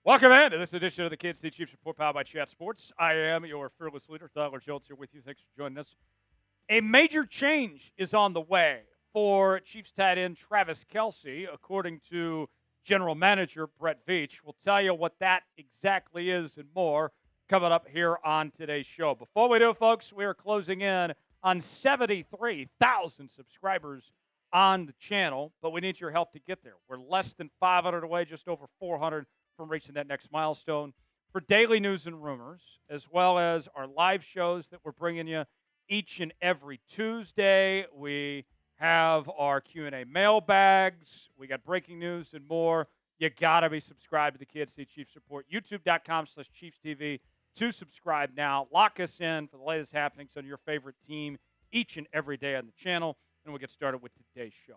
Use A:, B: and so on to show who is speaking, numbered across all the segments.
A: Welcome in to this edition of the Kansas City Chiefs Report, powered by Chat Sports. I am your fearless leader, Tyler Jones, here with you. Thanks for joining us. A major change is on the way for Chiefs tight end Travis Kelce, according to General Manager Brett Veach. We'll tell you what that exactly is and more coming up here on today's show. Before we do, folks, we are closing in on 73,000 subscribers on the channel, but we need your help to get there. We're less than 500 away, just over 400 from reaching that next milestone. For daily news and rumors, as well as our live shows that we're bringing you each and every Tuesday. We have our Q&A mailbags. We got breaking news and more. You got to be subscribed to the Kansas City Chiefs Report. YouTube.com/ChiefsTV to subscribe now. Lock us in for the latest happenings on your favorite team each and every day on the channel. And we'll get started with today's show.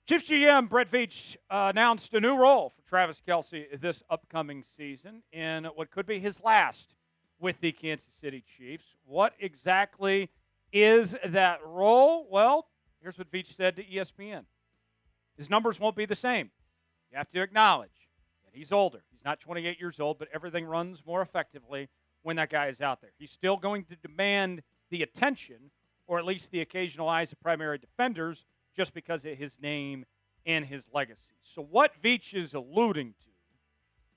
A: Chiefs GM Brett Veach announced a new role for Travis Kelce this upcoming season in what could be his last with the Kansas City Chiefs. What exactly is that role? Well, here's what Veach said to ESPN. His numbers won't be the same. You have to acknowledge that he's older. He's not 28 years old, but everything runs more effectively when that guy is out there. He's still going to demand the attention, or at least the occasional eyes of primary defenders, just because of his name and his legacy. So what Veach is alluding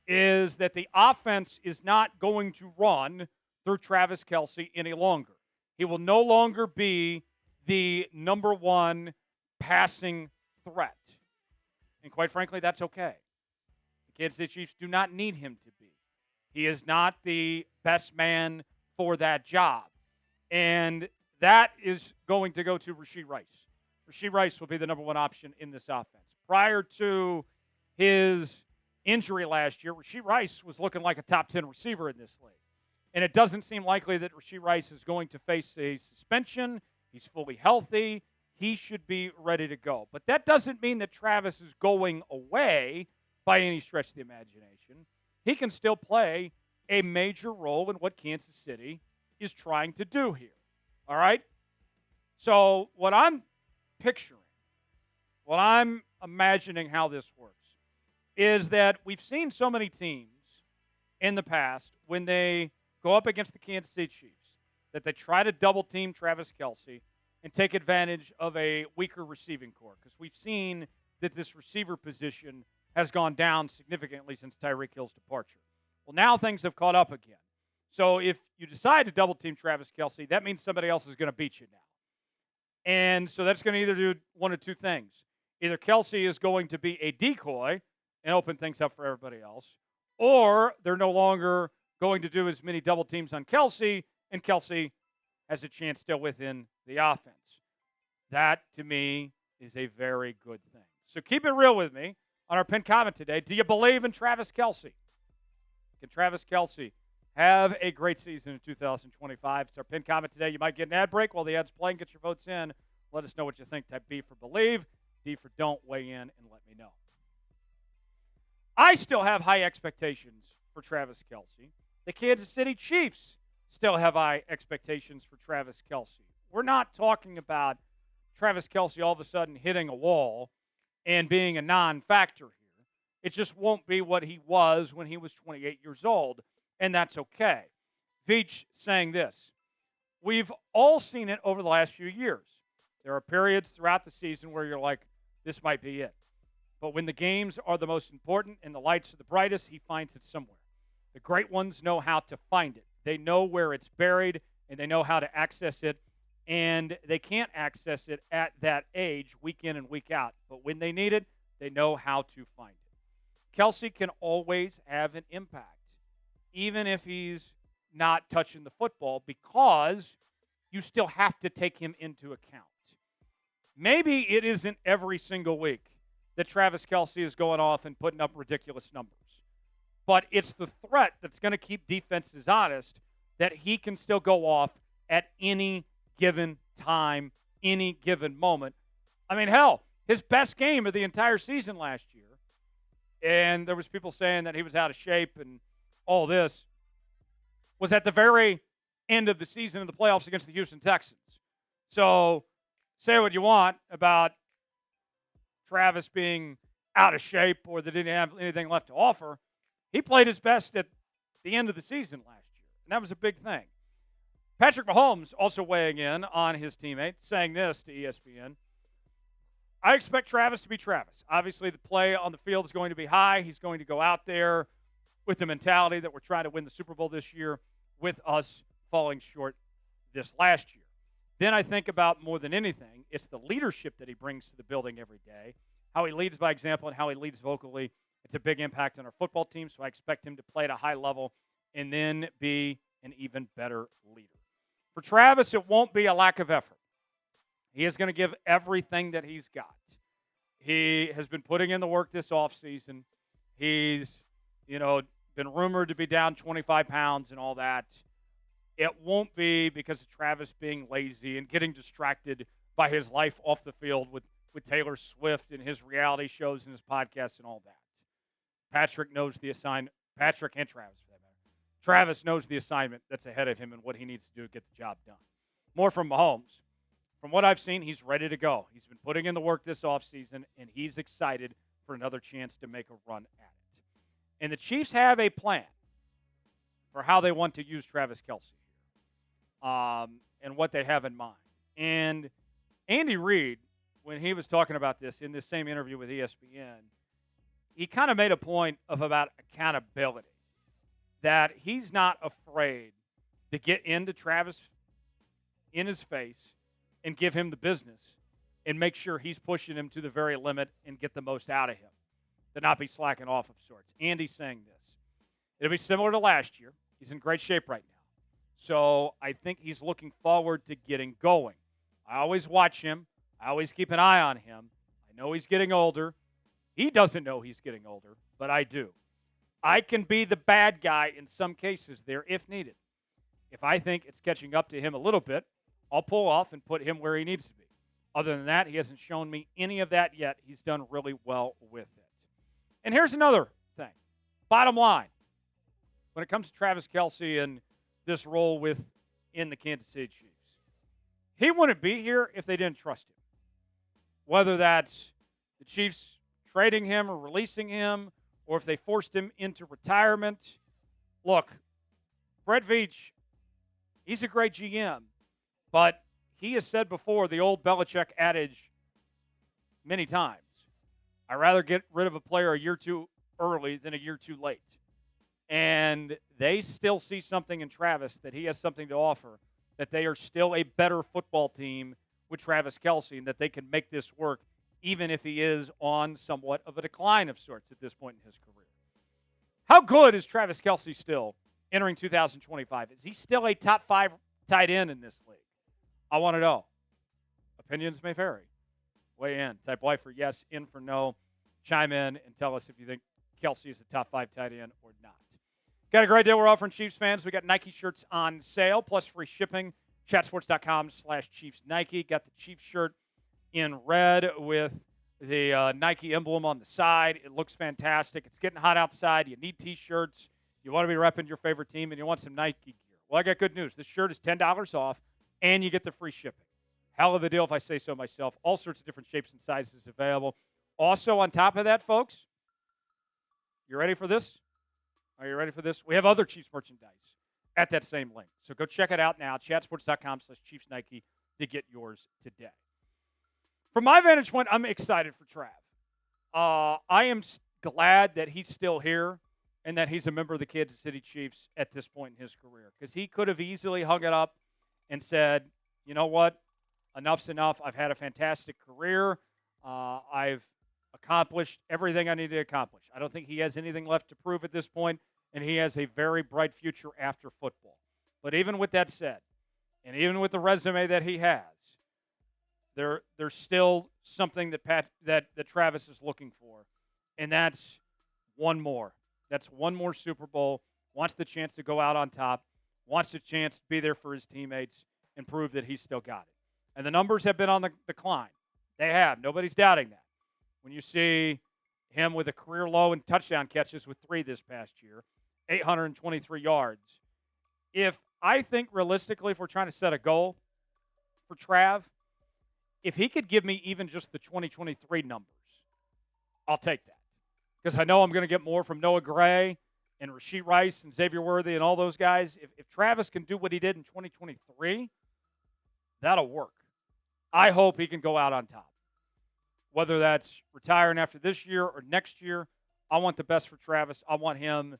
A: to is that the offense is not going to run through Travis Kelce any longer. He will no longer be the number one passing threat. And quite frankly, that's okay. The Kansas City Chiefs do not need him to be. He is not the best man for that job. And that is going to go to Rashee Rice. Rashee Rice will be the number one option in this offense. Prior to his injury last year, Rashee Rice was looking like a top 10 receiver in this league. And it doesn't seem likely that Rashee Rice is going to face a suspension. He's fully healthy. He should be ready to go. But that doesn't mean that Travis is going away by any stretch of the imagination. He can still play a major role in what Kansas City is trying to do here. All right? So what I'm picturing, what I'm imagining how this works, is that we've seen so many teams in the past when they go up against the Kansas City Chiefs that they try to double team Travis Kelce and take advantage of a weaker receiving core, because we've seen that this receiver position has gone down significantly since Tyreek Hill's departure. Well, now things have caught up again. So if you decide to double team Travis Kelce, that means somebody else is going to beat you now. And so that's going to either do one of two things. Either Kelce is going to be a decoy and open things up for everybody else, or they're no longer going to do as many double teams on Kelce, and Kelce has a chance still within the offense. That, to me, is a very good thing. So keep it real with me on our pinned comment today. Do you believe in Travis Kelce? Can Travis Kelce have a great season in 2025? It's our pinned comment today. You might get an ad break while the ad's playing. Get your votes in. Let us know what you think. Type B for believe, D for don't. Weigh in and let me know. I still have high expectations for Travis Kelce. The Kansas City Chiefs still have high expectations for Travis Kelce. We're not talking about Travis Kelce all of a sudden hitting a wall and being a non-factor here. It just won't be what he was when he was 28 years old. And that's okay. Veach saying this. We've all seen it over the last few years. There are periods throughout the season where you're like, this might be it. But when the games are the most important and the lights are the brightest, he finds it somewhere. The great ones know how to find it. They know where it's buried, and they know how to access it. And they can't access it at that age, week in and week out. But when they need it, they know how to find it. Kelce can always have an impact, even if he's not touching the football, because you still have to take him into account. Maybe it isn't every single week that Travis Kelce is going off and putting up ridiculous numbers, but it's the threat that's going to keep defenses honest, that he can still go off at any given time, any given moment. I mean, hell, his best game of the entire season last year, and there was people saying that he was out of shape and all this, was at the very end of the season in the playoffs against the Houston Texans. So say what you want about Travis being out of shape or that didn't have anything left to offer. He played his best at the end of the season last year, and that was a big thing. Patrick Mahomes also weighing in on his teammate, saying this to ESPN. I expect Travis to be Travis. Obviously, the play on the field is going to be high. He's going to go out there with the mentality that we're trying to win the Super Bowl this year with us falling short this last year. Then I think about more than anything, it's the leadership that he brings to the building every day, how he leads by example and how he leads vocally. It's a big impact on our football team, so I expect him to play at a high level and then be an even better leader. For Travis, it won't be a lack of effort. He is going to give everything that he's got. He has been putting in the work this offseason. He's, been rumored to be down 25 pounds and all that. It won't be because of Travis being lazy and getting distracted by his life off the field with Taylor Swift and his reality shows and his podcasts and all that. Patrick knows the assignment. Patrick and Travis, for that matter. Travis knows the assignment that's ahead of him and what he needs to do to get the job done. More from Mahomes. From what I've seen, he's ready to go. He's been putting in the work this offseason, and he's excited for another chance to make a run at it. And the Chiefs have a plan for how they want to use Travis Kelce here, and what they have in mind. And Andy Reid, when he was talking about this in this same interview with ESPN, he kind of made a point about accountability, that he's not afraid to get into Travis in his face and give him the business and make sure he's pushing him to the very limit and get the most out of him, to not be slacking off of sorts. Andy's saying this. It'll be similar to last year. He's in great shape right now. So I think he's looking forward to getting going. I always watch him. I always keep an eye on him. I know he's getting older. He doesn't know he's getting older, but I do. I can be the bad guy in some cases there if needed. If I think it's catching up to him a little bit, I'll pull off and put him where he needs to be. Other than that, he hasn't shown me any of that yet. He's done really well with it. And here's another thing. Bottom line, when it comes to Travis Kelce and this role in the Kansas City Chiefs, he wouldn't be here if they didn't trust him. Whether that's the Chiefs trading him or releasing him, or if they forced him into retirement. Look, Brett Veach, he's a great GM, but he has said before the old Belichick adage many times, I'd rather get rid of a player a year too early than a year too late. And they still see something in Travis, that he has something to offer, that they are still a better football team with Travis Kelce, and that they can make this work even if he is on somewhat of a decline of sorts at this point in his career. How good is Travis Kelce still entering 2025? Is he still a top 5 tight end in this league? I want to know. Opinions may vary. Weigh in. Type Y for yes, in for no. Chime in and tell us if you think Kelce is a top 5 tight end or not. Got a great deal we're offering Chiefs fans. We got Nike shirts on sale, plus free shipping. Chatsports.com/Chiefs Nike. Got the Chiefs shirt in red with the Nike emblem on the side. It looks fantastic. It's getting hot outside. You need T-shirts. You want to be repping your favorite team, and you want some Nike gear. Well, I got good news. This shirt is $10 off, and you get the free shipping. Hell of a deal if I say so myself. All sorts of different shapes and sizes available. Also, on top of that, folks, you ready for this? Are you ready for this? We have other Chiefs merchandise at that same link. So go check it out now, chatsports.com/Chiefs Nike to get yours today. From my vantage point, I'm excited for Trav. I am glad that he's still here and that he's a member of the Kansas City Chiefs at this point in his career, because he could have easily hung it up and said, you know what, enough's enough. I've had a fantastic career. I've accomplished everything I need to accomplish. I don't think he has anything left to prove at this point, and he has a very bright future after football. But even with that said, and even with the resume that he has, there's still something that Travis is looking for, and that's one more. That's one more Super Bowl. Wants the chance to go out on top. Wants the chance to be there for his teammates and prove that he's still got it. And the numbers have been on the decline. They have. Nobody's doubting that. When you see him with a career low in touchdown catches with 3 this past year, 823 yards. I think realistically, if we're trying to set a goal for Trav, if he could give me even just the 2023 numbers, I'll take that. Because I know I'm going to get more from Noah Gray. and Rashee Rice and Xavier and all those guys, if Travis can do what he did in 2023, that'll work. I hope he can go out on top. Whether that's retiring after this year or next year, I want the best for Travis. I want him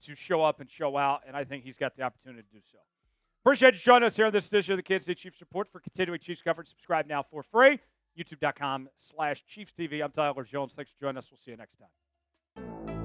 A: to show up and show out, and I think he's got the opportunity to do so. Appreciate you joining us here on this edition of the Kansas City Chiefs Report. For continuing Chiefs coverage, subscribe now for free. YouTube.com/ChiefsTV. I'm Tyler Jones. Thanks for joining us. We'll see you next time.